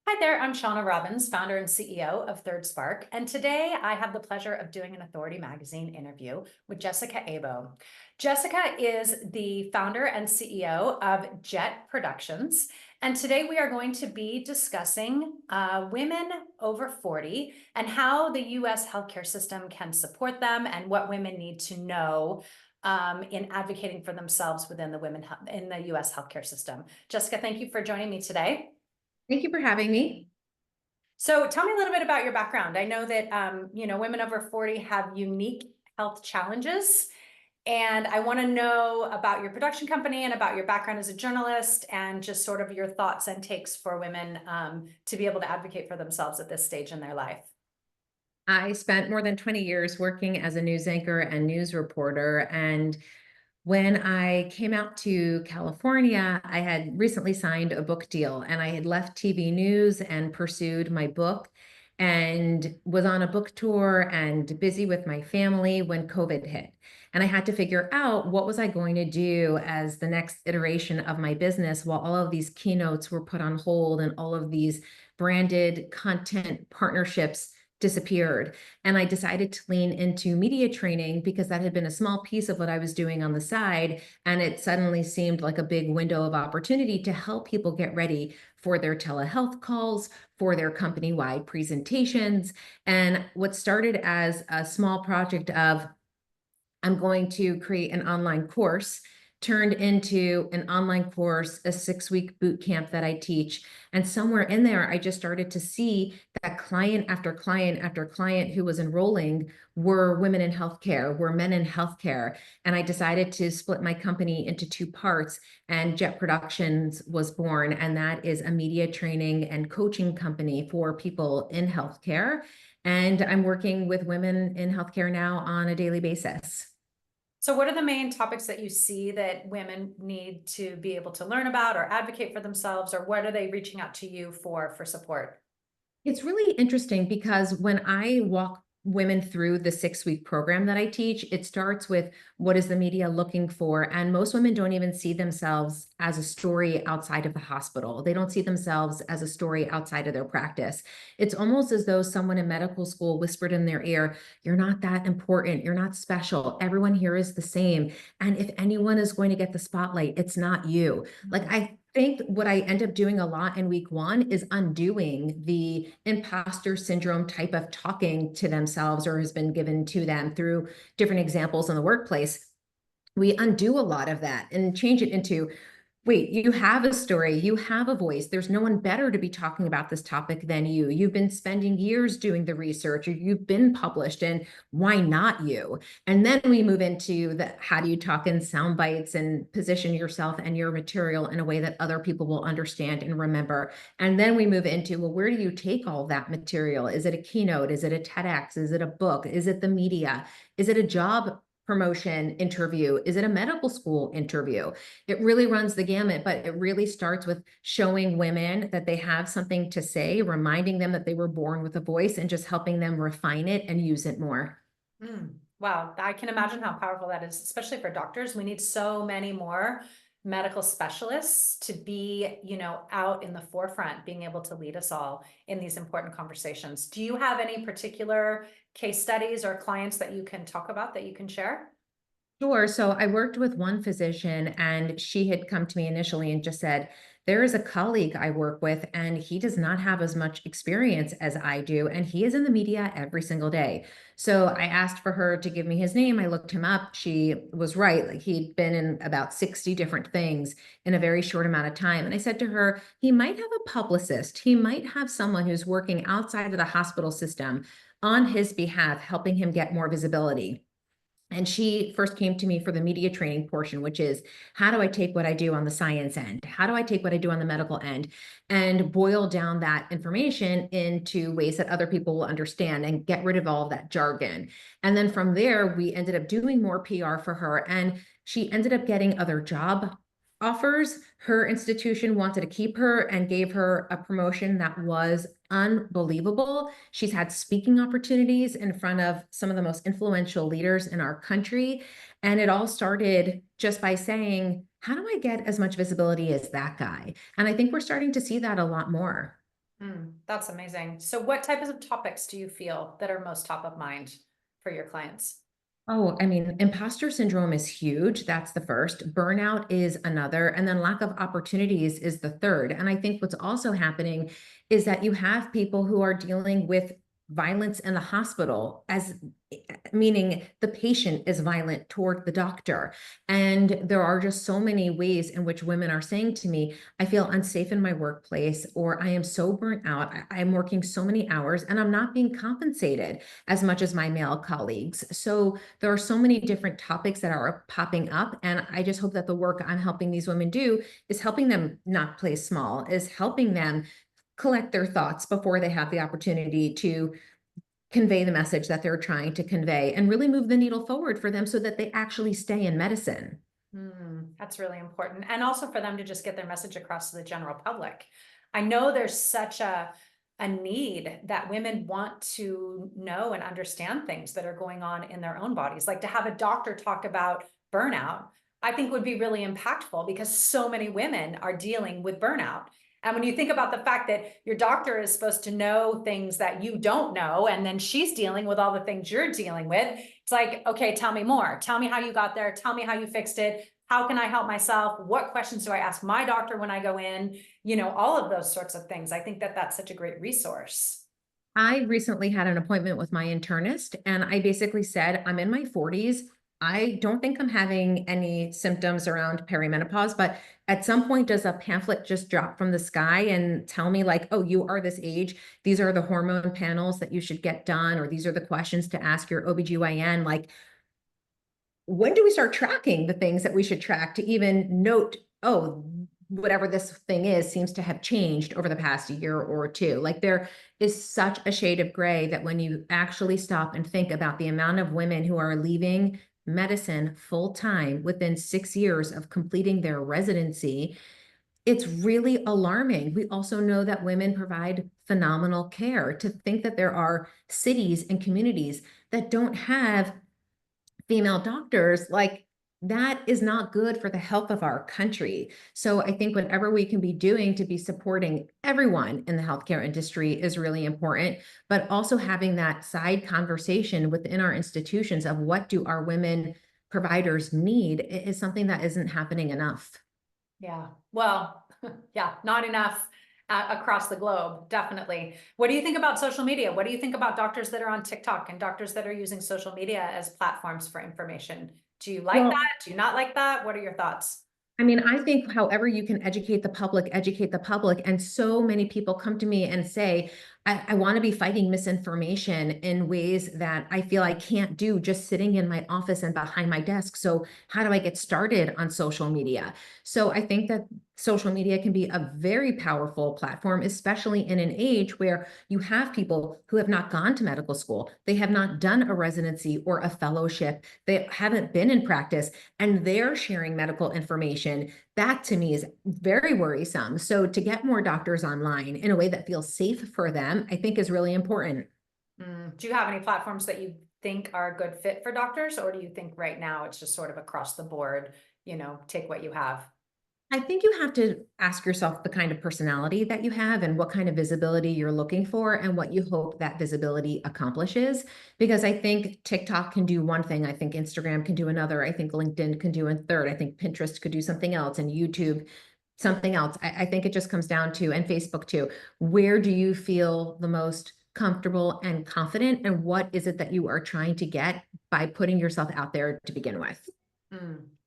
Hi there, I'm Shawna Robins, founder and CEO of Spark, and today I have the pleasure of doing an Authority Magazine interview with Jessica Abo. Jessica is the founder and CEO of Jett Productions, and today we are going to be discussing women over 40 and how the US healthcare system can support them and what women need to know in advocating for themselves within the US healthcare system. Jessica, thank you for joining me today. Thank you for having me. So tell me a little bit about your background. I know that, women over 40 have unique health challenges, and I want to know about your production company and about your background as a journalist and just sort of your thoughts and takes for women to be able to advocate for themselves at this stage in their life. I spent more than 20 years working as a news anchor and news reporter. And when I came out to California, I had recently signed a book deal and I had left TV news and pursued my book and was on a book tour and busy with my family when COVID hit. And I had to figure out what was I going to do as the next iteration of my business while all of these keynotes were put on hold and all of these branded content partnerships disappeared. And I decided to lean into media training because that had been a small piece of what I was doing on the side. And it suddenly seemed like a big window of opportunity to help people get ready for their telehealth calls, for their company-wide presentations. And what started as a small project of, I'm going to create an online course, turned into an online course, a 6-week boot camp that I teach. And somewhere in there, I just started to see that client after client after client who was enrolling were women in healthcare, were men in healthcare. And I decided to split my company into 2 parts, and Jett Productions was born. And that is a media training and coaching company for people in healthcare. And I'm working with women in healthcare now on a daily basis. So what are the main topics that you see that women need to be able to learn about or advocate for themselves, or what are they reaching out to you for support? It's really interesting because when I walk women through the 6-week program that I teach, it starts with what is the media looking for? And most women don't even see themselves as a story outside of the hospital. They don't see themselves as a story outside of their practice. It's almost as though someone in medical school whispered in their ear, "You're not that important. You're not special. Everyone here is the same. And if anyone is going to get the spotlight, it's not you." Like, I think what I end up doing a lot in week 1 is undoing the imposter syndrome type of talking to themselves or has been given to them through different examples in the workplace. We undo a lot of that and change it into, wait, you have a story, you have a voice. There's no one better to be talking about this topic than you. You've been spending years doing the research, or you've been published, and why not you? And then we move into the how do you talk in sound bites and position yourself and your material in a way that other people will understand and remember. And then we move into, well, where do you take all that material? Is it a keynote? Is it a TEDx? Is it a book? Is it the media? Is it a job promotion interview? Is it a medical school interview? It really runs the gamut, but it really starts with showing women that they have something to say, reminding them that they were born with a voice, and just helping them refine it and use it more. Wow, I can imagine how powerful that is, especially for doctors. We need so many more medical specialists to be, out in the forefront, being able to lead us all in these important conversations. Do you have any particular case studies or clients that you can talk about that you can share? Sure. So I worked with one physician, and she had come to me initially and just said, there is a colleague I work with, and he does not have as much experience as I do. And he is in the media every single day. So I asked for her to give me his name. I looked him up. She was right. Like, he'd been in about 60 different things in a very short amount of time. And I said to her, he might have a publicist. He might have someone who's working outside of the hospital system on his behalf, helping him get more visibility. And she first came to me for the media training portion, which is, how do I take what I do on the science end? How do I take what I do on the medical end and boil down that information into ways that other people will understand and get rid of all of that jargon? And then from there, we ended up doing more PR for her, and she ended up getting other job offers. Her institution wanted to keep her and gave her a promotion that was unbelievable. She's had speaking opportunities in front of some of the most influential leaders in our country. And it all started just by saying, how do I get as much visibility as that guy? And I think we're starting to see that a lot more. That's amazing. So what types of topics do you feel that are most top of mind for your clients? Oh, I mean, imposter syndrome is huge. That's the first. Burnout is another. And then lack of opportunities is the third. And I think what's also happening is that you have people who are dealing with violence in the hospital, as meaning the patient is violent toward the doctor. And there are just so many ways in which women are saying to me, I feel unsafe in my workplace, or I am so burnt out. I'm working so many hours and I'm not being compensated as much as my male colleagues. So there are so many different topics that are popping up. And I just hope that the work I'm helping these women do is helping them not play small, is helping them collect their thoughts before they have the opportunity to convey the message that they're trying to convey and really move the needle forward for them so that they actually stay in medicine. That's really important. And also for them to just get their message across to the general public. I know there's such a need that women want to know and understand things that are going on in their own bodies. Like to have a doctor talk about burnout, I think would be really impactful because so many women are dealing with burnout. And when you think about the fact that your doctor is supposed to know things that you don't know, and then she's dealing with all the things you're dealing with, it's like, okay, tell me more. Tell me how you got there. Tell me how you fixed it. How can I help myself? What questions do I ask my doctor when I go in? All of those sorts of things. I think that that's such a great resource. I recently had an appointment with my internist, and I basically said, I'm in my 40s. I don't think I'm having any symptoms around perimenopause, but at some point, does a pamphlet just drop from the sky and tell me, like, oh, you are this age? These are the hormone panels that you should get done, or these are the questions to ask your OBGYN. Like, when do we start tracking the things that we should track to even note, oh, whatever this thing is seems to have changed over the past year or two? Like there is such a shade of gray that when you actually stop and think about the amount of women who are leaving medicine full time within 6 years of completing their residency, it's really alarming. We also know that women provide phenomenal care. To think that there are cities and communities that don't have female doctors, like that is not good for the health of our country. So I think whatever we can be doing to be supporting everyone in the healthcare industry is really important, but also having that side conversation within our institutions of what do our women providers need is something that isn't happening enough. Yeah. Well, yeah, not enough across the globe, definitely. What do you think about social media? What do you think about doctors that are on TikTok and doctors that are using social media as platforms for information? Do you like Well, that? Do you not like that? What are your thoughts? I mean, I think however you can educate the public, educate the public. And so many people come to me and say, I want to be fighting misinformation in ways that I feel I can't do just sitting in my office and behind my desk. So how do I get started on social media? So I think that social media can be a very powerful platform, especially in an age where you have people who have not gone to medical school. They have not done a residency or a fellowship. They haven't been in practice and they're sharing medical information. That to me is very worrisome. So to get more doctors online in a way that feels safe for them, I think is really important. Do you have any platforms that you think are a good fit for doctors, or do you think right now it's just sort of across the board, take what you have? I think you have to ask yourself the kind of personality that you have and what kind of visibility you're looking for and what you hope that visibility accomplishes. Because I think TikTok can do one thing. I think Instagram can do another. I think LinkedIn can do a third. I think Pinterest could do something else and YouTube something else. I think it just comes down to, and Facebook too, where do you feel the most comfortable and confident? And what is it that you are trying to get by putting yourself out there to begin with?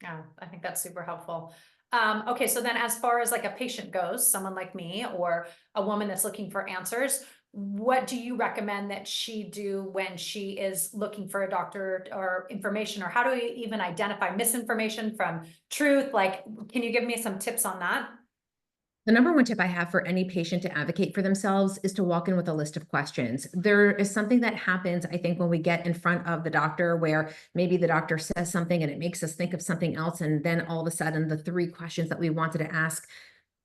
Yeah, I think that's super helpful. Okay, so then as far as like a patient goes, someone like me or a woman that's looking for answers, what do you recommend that she do when she is looking for a doctor or information, or how do we even identify misinformation from truth? Like, can you give me some tips on that? The number one tip I have for any patient to advocate for themselves is to walk in with a list of questions. There is something that happens, I think, when we get in front of the doctor where maybe the doctor says something and it makes us think of something else. And then all of a sudden, the three questions that we wanted to ask,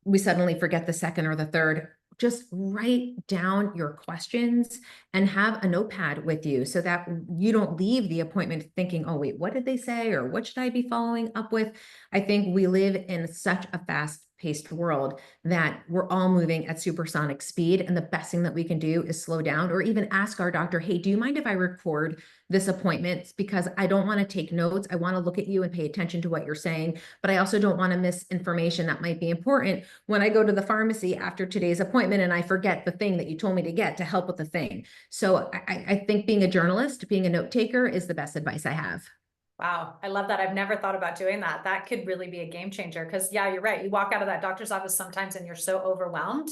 we suddenly forget the second or the third. Just write down your questions and have a notepad with you so that you don't leave the appointment thinking, oh, wait, what did they say? Or what should I be following up with? I think we live in such a fast paced world, that we're all moving at supersonic speed. And the best thing that we can do is slow down, or even ask our doctor, hey, do you mind if I record this appointment? Because I don't want to take notes. I want to look at you and pay attention to what you're saying, but I also don't want to miss information that might be important when I go to the pharmacy after today's appointment and I forget the thing that you told me to get to help with the thing. So I think being a journalist, being a note taker is the best advice I have. Wow, I love that. I've never thought about doing that. That could really be a game changer because, yeah, you're right. You walk out of that doctor's office sometimes and you're so overwhelmed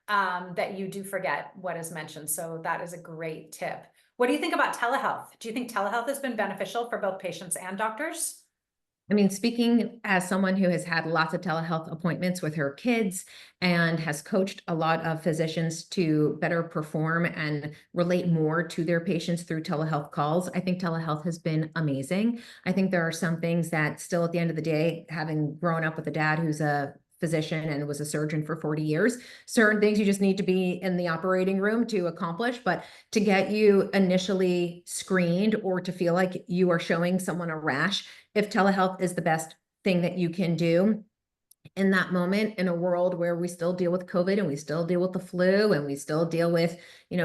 that you do forget what is mentioned. So that is a great tip. What do you think about telehealth? Do you think telehealth has been beneficial for both patients and doctors? I mean, speaking as someone who has had lots of telehealth appointments with her kids and has coached a lot of physicians to better perform and relate more to their patients through telehealth calls, I think telehealth has been amazing. I think there are some things that still at the end of the day, having grown up with a dad who's a physician and was a surgeon for 40 years, certain things you just need to be in the operating room to accomplish. But to get you initially screened or to feel like you are showing someone a rash, if telehealth is the best thing that you can do in that moment, in a world where we still deal with COVID and we still deal with the flu and we still deal with,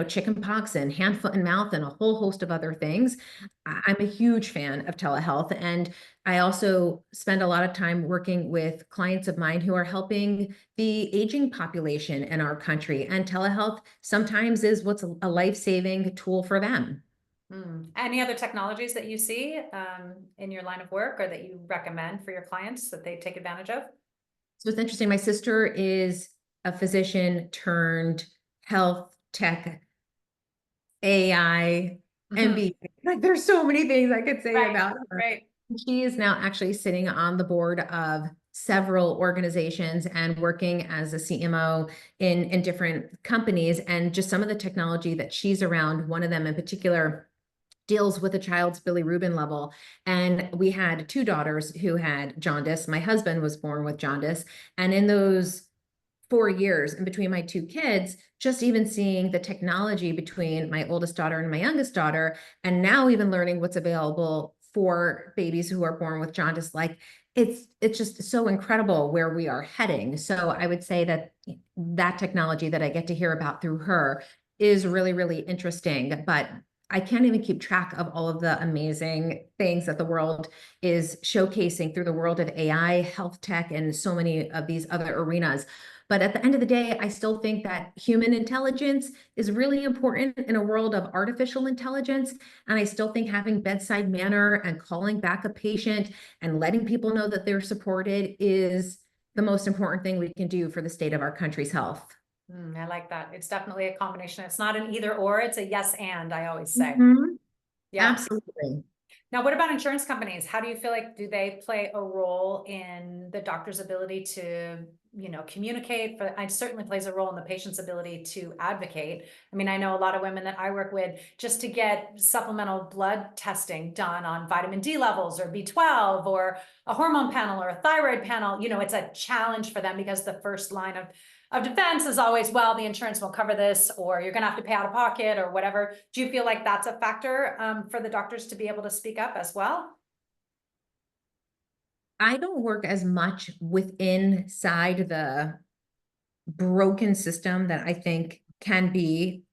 chicken pox and hand, foot, and mouth and a whole host of other things, I'm a huge fan of telehealth. And I also spend a lot of time working with clients of mine who are helping the aging population in our country. And telehealth sometimes is what's a life-saving tool for them. Any other technologies that you see in your line of work or that you recommend for your clients that they take advantage of? So it's interesting. My sister is a physician turned health tech AI MBA. Like, there's so many things I could say Right, about her. right. She is now actually sitting on the board of several organizations and working as a CMO in different companies. And just some of the technology that she's around, one of them in particular deals with a child's bilirubin level. And we had two daughters who had jaundice. My husband was born with jaundice. And in those 4 years in between my two kids, just even seeing the technology between my oldest daughter and my youngest daughter, and now even learning what's available for babies who are born with jaundice, like it's just so incredible where we are heading. So I would say that that technology that I get to hear about through her is really, really interesting. But I can't even keep track of all of the amazing things that the world is showcasing through the world of AI, health tech, and so many of these other arenas. But at the end of the day, I still think that human intelligence is really important in a world of artificial intelligence. And I still think having bedside manner and calling back a patient and letting people know that they're supported is the most important thing we can do for the state of our country's health. I like that. It's definitely a combination. It's not an either or, it's a yes and, I always say. Mhm. Yeah. Absolutely. Now, what about insurance companies? How do you feel like, do they play a role in the doctor's ability to, communicate? But it certainly plays a role in the patient's ability to advocate. I mean, I know a lot of women that I work with just to get supplemental blood testing done on vitamin D levels or B12 or a hormone panel or a thyroid panel. It's a challenge for them because the first line of defense is always, well, the insurance won't cover this, or you're going to have to pay out of pocket or whatever. Do you feel like that's a factor for the doctors to be able to speak up as well? I don't work as much within inside the broken system that I think can be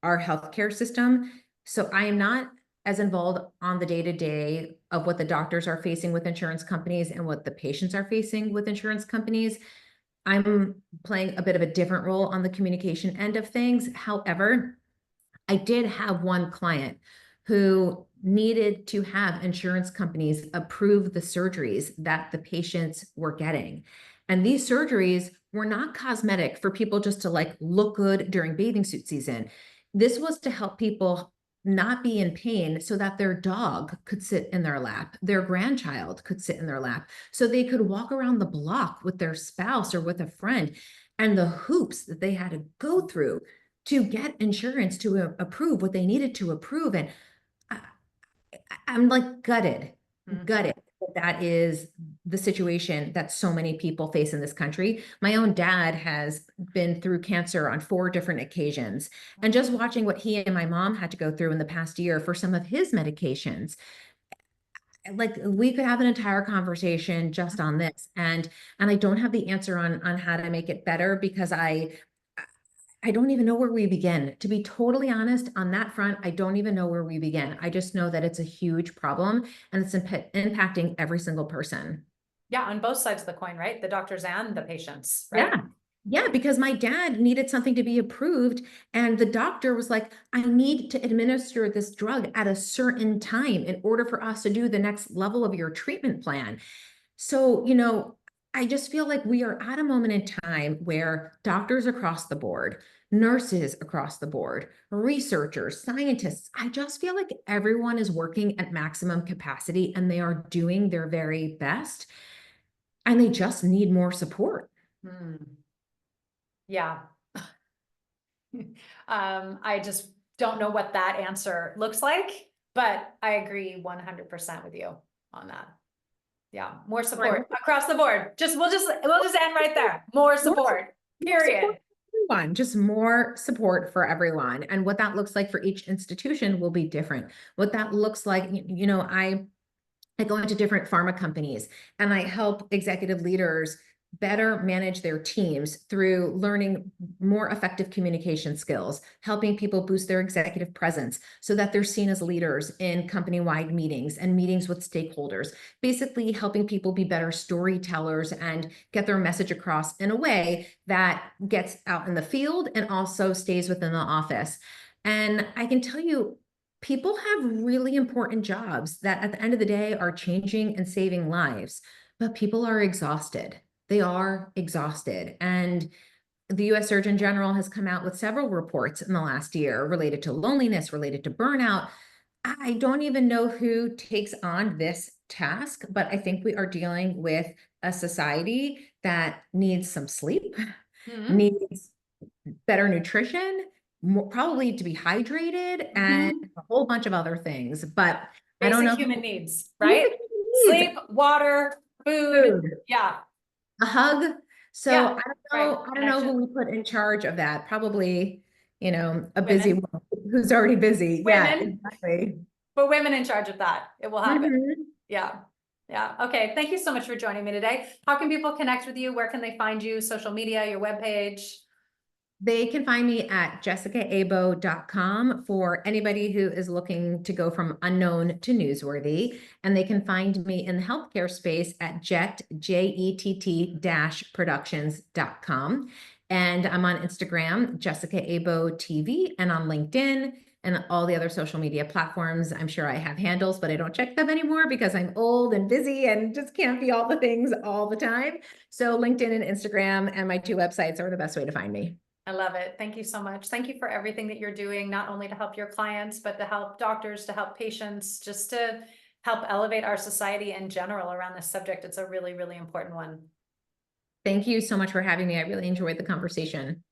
our healthcare system. So I am not as involved on the day-to-day of what the doctors are facing with insurance companies and what the patients are facing with insurance companies. I'm playing a bit of a different role on the communication end of things. However, I did have one client who needed to have insurance companies approve the surgeries that the patients were getting. And these surgeries were not cosmetic for people just to like look good during bathing suit season. This was to help people not be in pain so that their dog could sit in their lap, their grandchild could sit in their lap, so they could walk around the block with their spouse or with a friend. And the hoops that they had to go through to get insurance to approve what they needed to approve. And I, I'm like gutted. That is the situation that so many people face in this country. My own dad has been through cancer on 4 different occasions. And just watching what he and my mom had to go through in the past year for some of his medications, like we could have an entire conversation just on this, and I don't have the answer on how to make it better, because I don't even know where we begin. To be totally honest, on that front, I don't even know where we begin. I just know that it's a huge problem and it's impacting every single person. Yeah, on both sides of the coin, right? The doctors and the patients, right? Yeah. Yeah, because my dad needed something to be approved, and the doctor was like, I need to administer this drug at a certain time in order for us to do the next level of your treatment plan. So, I just feel like we are at a moment in time where doctors across the board, nurses across the board, researchers, scientists, I just feel like everyone is working at maximum capacity and they are doing their very best, and they just need more support. Hmm. Yeah. I just don't know what that answer looks like, but I agree 100% with you on that. Yeah, more support across the board. We'll just end right there. More support, period. Everyone, just more support for everyone. And what that looks like for each institution will be different. What that looks like, I go into different pharma companies and I help executive leaders better manage their teams through learning more effective communication skills, helping people boost their executive presence so that they're seen as leaders in company-wide meetings and meetings with stakeholders, basically helping people be better storytellers and get their message across in a way that gets out in the field and also stays within the office. And I can tell you, people have really important jobs that at the end of the day are changing and saving lives, but people are exhausted. They are exhausted. And the US Surgeon General has come out with several reports in the last year related to loneliness, related to burnout. I don't even know who takes on this task, but I think we are dealing with a society that needs some sleep, needs better nutrition, more, probably to be hydrated, and a whole bunch of other things. But I don't Basic know. human needs, right? Needs. Sleep, water, food. Yeah. A hug. So Yeah, I don't know who we put in charge of that. Probably, a busy women. woman who's already busy. Yeah, Women. exactly. But women in charge of that. It will happen. Mhm. Yeah. Yeah. Okay. Thank you so much for joining me today. How can people connect with you? Where can they find you? Social media, your webpage? They can find me at jessicaabo.com for anybody who is looking to go from unknown to newsworthy. And they can find me in the healthcare space at Jett-productions.com. And I'm on Instagram, Jessica Abo TV, and on LinkedIn and all the other social media platforms. I'm sure I have handles, but I don't check them anymore because I'm old and busy and just can't be all the things all the time. So LinkedIn and Instagram and my two websites are the best way to find me. I love it. Thank you so much. Thank you for everything that you're doing, not only to help your clients, but to help doctors, to help patients, just to help elevate our society in general around this subject. It's a really, really important one. Thank you so much for having me. I really enjoyed the conversation.